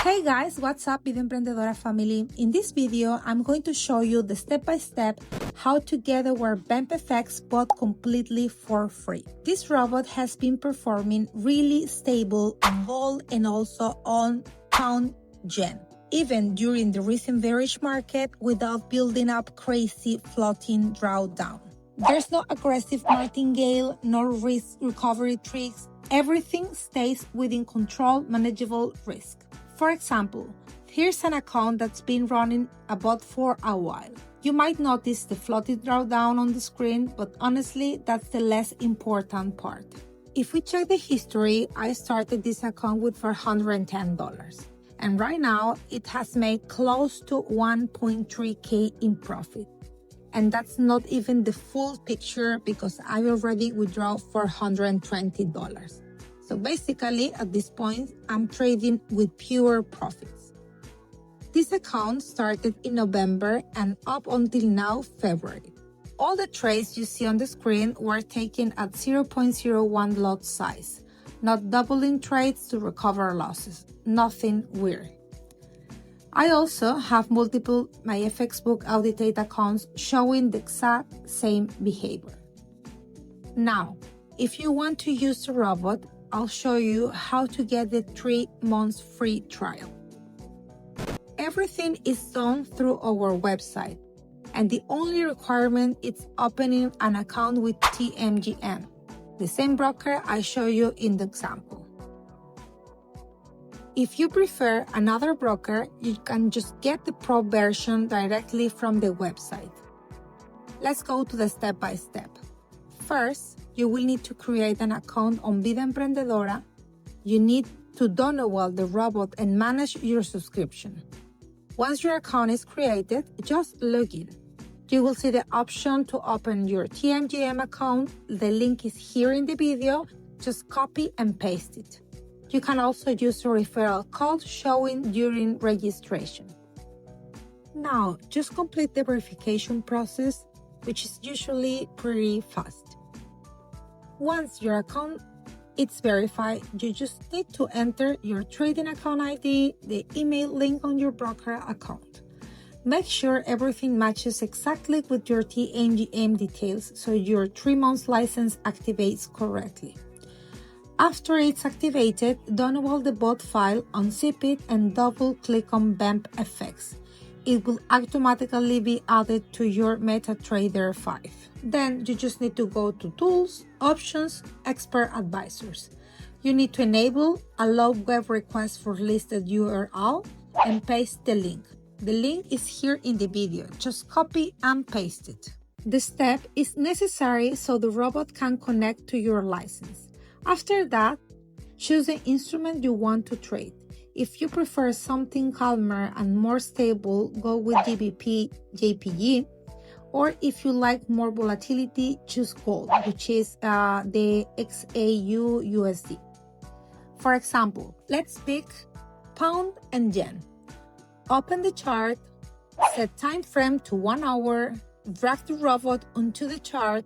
Hey guys, what's up Vida Emprendedora family? In this video, I'm going to show you the step-by-step how to get our BempFX bot completely for free. This robot has been performing really stable on gold and also on pound yen, even during the recent bearish market without building up crazy floating drawdown. There's no aggressive martingale, no risk recovery tricks. Everything stays within controlled, manageable risk. For example, here's an account that's been running a bot for a while. You might notice the floated drawdown on the screen, but honestly, that's the less important part. If we check the history, I started this account with $410, and right now it has made close to 1.3K in profit. And that's not even the full picture because I already withdraw $420. So basically, at this point, I'm trading with pure profits. This account started in November and up until now, February. All the trades you see on the screen were taken at 0.01 lot size, not doubling trades to recover losses. Nothing weird. I also have multiple my FX book audited accounts showing the exact same behavior. Now, if you want to use the robot, I'll show you how to get the 3 months free trial. Everything is done through our website, and the only requirement is opening an account with TMGM, the same broker I show you in the example. If you prefer another broker, you can just get the pro version directly from the website. Let's go to the step-by-step. First, you will need to create an account on Vida Emprendedora. You need to download the robot and manage your subscription. Once your account is created, just log in. You will see the option to open your TMGM account. The link is here in the video. Just copy and paste it. You can also use a referral code showing during registration. Now, just complete the verification process, which is usually pretty fast. Once your account is verified, you just need to enter your trading account ID, the email link on your broker account. Make sure everything matches exactly with your TMGM details so your 3 months license activates correctly. After it's activated, download the bot file, unzip it, and double-click on BempFX. It will automatically be added to your MetaTrader 5. Then you just need to go to Tools, Options, Expert Advisors. You need to enable Allow Web Requests for Listed URL and paste the link. The link is here in the video. Just copy and paste it. The step is necessary so the robot can connect to your license. After that, choose the instrument you want to trade. If you prefer something calmer and more stable, go with GBP JPY. Or if you like more volatility, choose gold, which is the XAU USD. For example, let's pick pound and yen. Open the chart, set time frame to 1 hour, drag the robot onto the chart,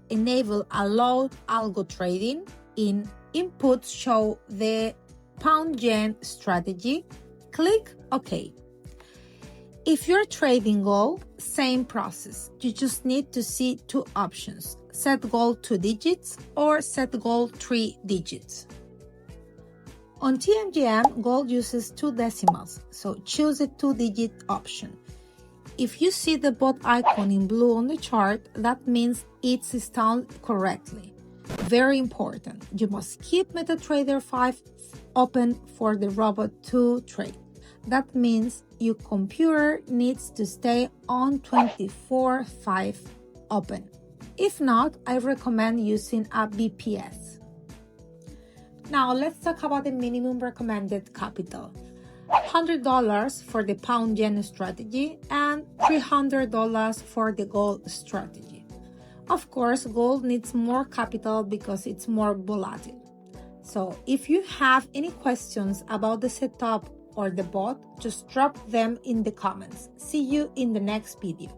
enable Allow Algo Trading. In Inputs, show the pound yen strategy. Click OK. If you're trading gold, same process. You just need to see 2 options: set gold 2 digits or set gold 3 digits. On TMGM, gold uses 2 decimals, so choose the 2-digit option. If you see the bot icon in blue on the chart, that means it's installed correctly. Very important, you must keep MetaTrader 5 open for the robot to trade. That means your computer needs to stay on 24/5 open. If not, I recommend using a VPS. Now let's talk about the minimum recommended capital. $100 for the pound yen strategy and $300 for the gold strategy. Of course, gold needs more capital because it's more volatile. So if you have any questions about the setup or the bot, just drop them in the comments. See you in the next video.